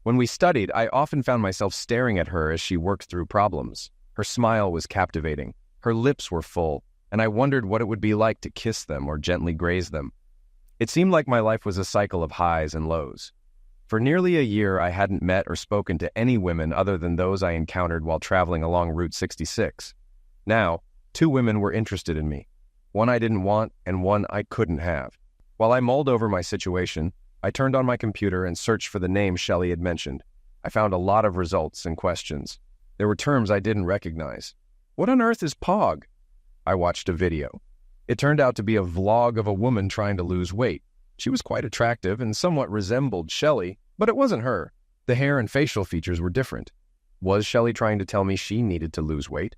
When we studied, I often found myself staring at her as she worked through problems. Her smile was captivating. Her lips were full, and I wondered what it would be like to kiss them or gently graze them. It seemed like my life was a cycle of highs and lows. For nearly a year, I hadn't met or spoken to any women other than those I encountered while traveling along Route 66. Now, 2 women were interested in me. One I didn't want and one I couldn't have. While I mulled over my situation, I turned on my computer and searched for the name Shelley had mentioned. I found a lot of results and questions. There were terms I didn't recognize. What on earth is POG? I watched a video. It turned out to be a vlog of a woman trying to lose weight. She was quite attractive and somewhat resembled Shelley, but it wasn't her. The hair and facial features were different. Was Shelley trying to tell me she needed to lose weight?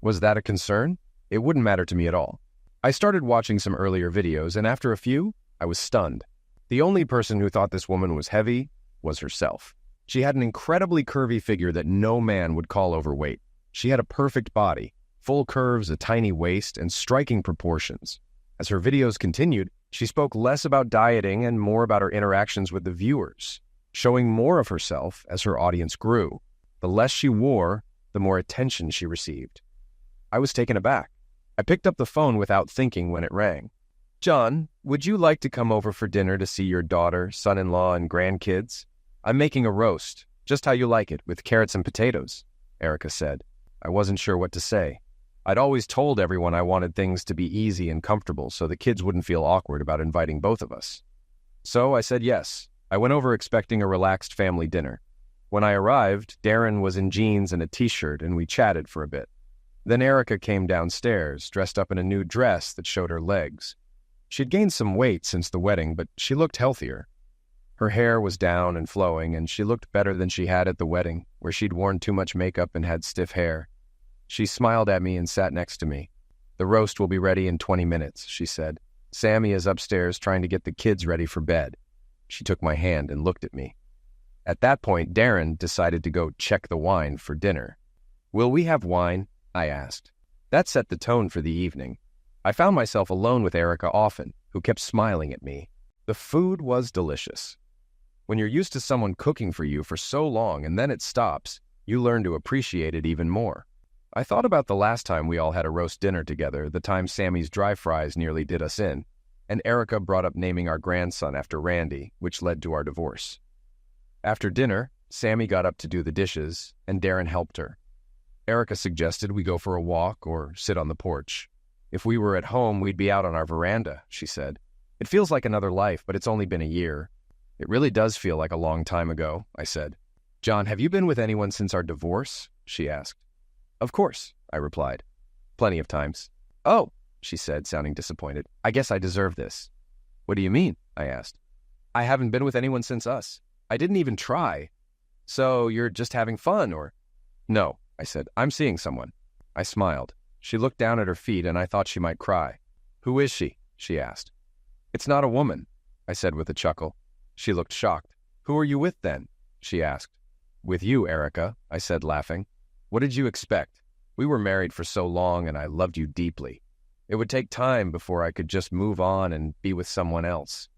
Was that a concern? It wouldn't matter to me at all. I started watching some earlier videos, and after a few, I was stunned. The only person who thought this woman was heavy was herself. She had an incredibly curvy figure that no man would call overweight. She had a perfect body, full curves, a tiny waist, and striking proportions. As her videos continued, she spoke less about dieting and more about her interactions with the viewers, showing more of herself as her audience grew. The less she wore, the more attention she received. I was taken aback. I picked up the phone without thinking when it rang. John, would you like to come over for dinner to see your daughter, son-in-law, and grandkids? I'm making a roast, just how you like it, with carrots and potatoes, Erica said. I wasn't sure what to say. I'd always told everyone I wanted things to be easy and comfortable so the kids wouldn't feel awkward about inviting both of us. So I said yes. I went over expecting a relaxed family dinner. When I arrived, Darren was in jeans and a t-shirt, and we chatted for a bit. Then Erica came downstairs, dressed up in a new dress that showed her legs. She'd gained some weight since the wedding, but she looked healthier. Her hair was down and flowing, and she looked better than she had at the wedding, where she'd worn too much makeup and had stiff hair. She smiled at me and sat next to me. "The roast will be ready in 20 minutes, she said. "Sammy is upstairs trying to get the kids ready for bed." She took my hand and looked at me. At that point, Darren decided to go check the wine for dinner. "Will we have wine?" I asked. That set the tone for the evening. I found myself alone with Erica often, who kept smiling at me. The food was delicious. When you're used to someone cooking for you for so long and then it stops, you learn to appreciate it even more. I thought about the last time we all had a roast dinner together, the time Sammy's dry fries nearly did us in, and Erica brought up naming our grandson after Randy, which led to our divorce. After dinner, Sammy got up to do the dishes, and Darren helped her. Erica suggested we go for a walk or sit on the porch. "If we were at home, we'd be out on our veranda," she said. "It feels like another life, but it's only been a year." "It really does feel like a long time ago," I said. "John, have you been with anyone since our divorce?" she asked. "Of course," I replied. "Plenty of times." "Oh," she said, sounding disappointed. "I guess I deserve this." "What do you mean?" I asked. "I haven't been with anyone since us. I didn't even try." "So you're just having fun, or?" "No," I said. "I'm seeing someone." I smiled. She looked down at her feet, and I thought she might cry. "Who is she?" she asked. "It's not a woman," I said with a chuckle. She looked shocked. "Who are you with, then?" she asked. "With you, Erica," I said, laughing. "What did you expect? We were married for so long, and I loved you deeply. It would take time before I could just move on and be with someone else.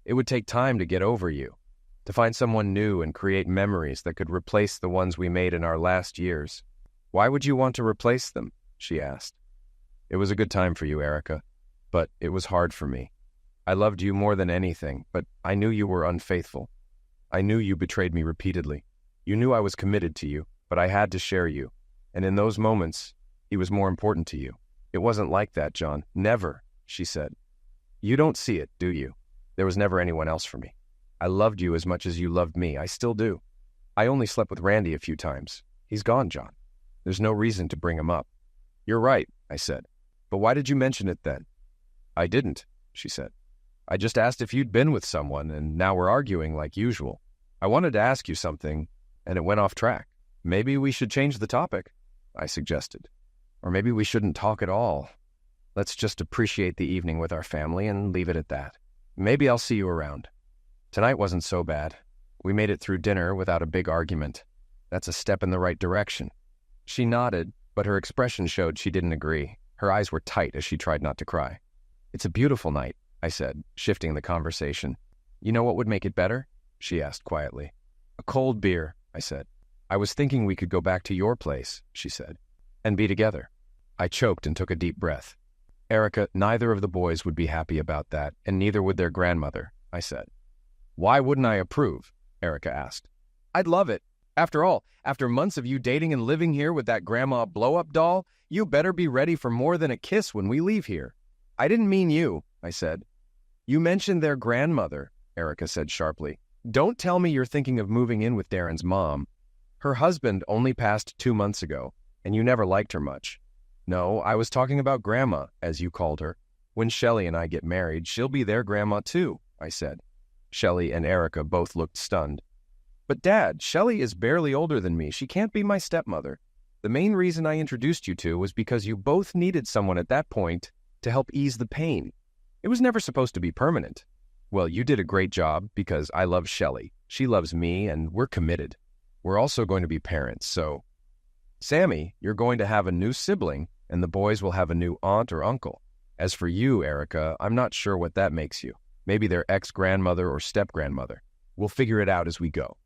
It would take time to get over you, to find someone new and create memories that could replace the ones we made in our last years." "Why would you want to replace them?" she asked. "It was a good time for you, Erica, but it was hard for me. I loved you more than anything, but I knew you were unfaithful. I knew you betrayed me repeatedly. You knew I was committed to you, but I had to share you. And in those moments, he was more important to you." "It wasn't like that, John. Never," she said. "You don't see it, do you? There was never anyone else for me. I loved you as much as you loved me. I still do. I only slept with Randy a few times. He's gone, John. There's no reason to bring him up." "You're right," I said. "But why did you mention it then?" "I didn't," she said. "I just asked if you'd been with someone, and now we're arguing like usual. I wanted to ask you something, and it went off track." "Maybe we should change the topic," I suggested. "Or maybe we shouldn't talk at all. Let's just appreciate the evening with our family and leave it at that. Maybe I'll see you around. Tonight wasn't so bad. We made it through dinner without a big argument. That's a step in the right direction." She nodded, but her expression showed she didn't agree. Her eyes were tight as she tried not to cry. "It's a beautiful night," I said, shifting the conversation. "You know what would make it better?" she asked quietly. "A cold beer," I said. "I was thinking we could go back to your place," she said, "and be together." I choked and took a deep breath. "Erica, neither of the boys would be happy about that, and neither would their grandmother," I said. "Why wouldn't I approve?" Erica asked. "I'd love it. After all, after months of you dating and living here with that grandma blow-up doll, you better be ready for more than a kiss when we leave here." "I didn't mean you," I said. "You mentioned their grandmother," Erica said sharply. "Don't tell me you're thinking of moving in with Darren's mom. Her husband only passed 2 months ago, and you never liked her much." "No, I was talking about Grandma, as you called her. When Shelley and I get married, she'll be their grandma too," I said. Shelley and Erica both looked stunned. "But Dad, Shelley is barely older than me. She can't be my stepmother. The main reason I introduced you to was because you both needed someone at that point to help ease the pain. It was never supposed to be permanent. Well, you did a great job because I love Shelley. She loves me, and we're committed. We're also going to be parents, so... Sammy, you're going to have a new sibling, and the boys will have a new aunt or uncle. As for you, Erica, I'm not sure what that makes you. Maybe their ex-grandmother or step-grandmother. We'll figure it out as we go."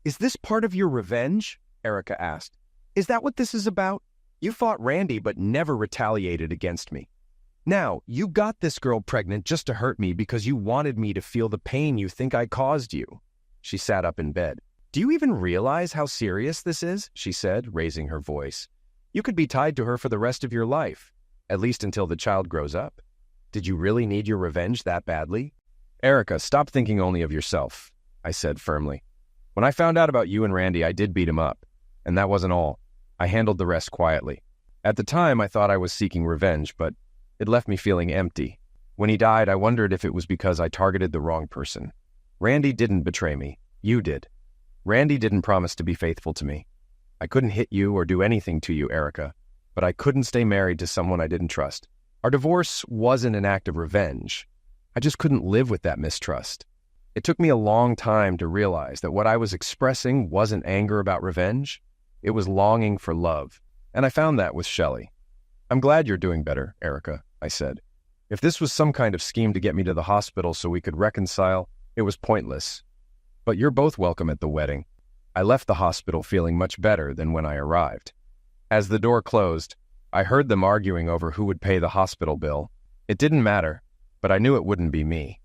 "Is this part of your revenge?" Erica asked. "Is that what this is about? You fought Randy but never retaliated against me. Now, you got this girl pregnant just to hurt me because you wanted me to feel the pain you think I caused you." She sat up in bed. "Do you even realize how serious this is?" she said, raising her voice. "You could be tied to her for the rest of your life, at least until the child grows up. Did you really need your revenge that badly?" Erica, stop thinking only of yourself, I said firmly. When I found out about you and Randy, I did beat him up. And that wasn't all. I handled the rest quietly. At the time, I thought I was seeking revenge, but it left me feeling empty. When he died, I wondered if it was because I targeted the wrong person. Randy didn't betray me. You did. Randy didn't promise to be faithful to me. I couldn't hit you or do anything to you, Erica, but I couldn't stay married to someone I didn't trust. Our divorce wasn't an act of revenge. I just couldn't live with that mistrust. It took me a long time to realize that what I was expressing wasn't anger about revenge. It was longing for love. And I found that with Shelley. I'm glad you're doing better, Erica, I said. If this was some kind of scheme to get me to the hospital so we could reconcile, it was pointless. But you're both welcome at the wedding. I left the hospital feeling much better than when I arrived. As the door closed, I heard them arguing over who would pay the hospital bill. It didn't matter, but I knew it wouldn't be me.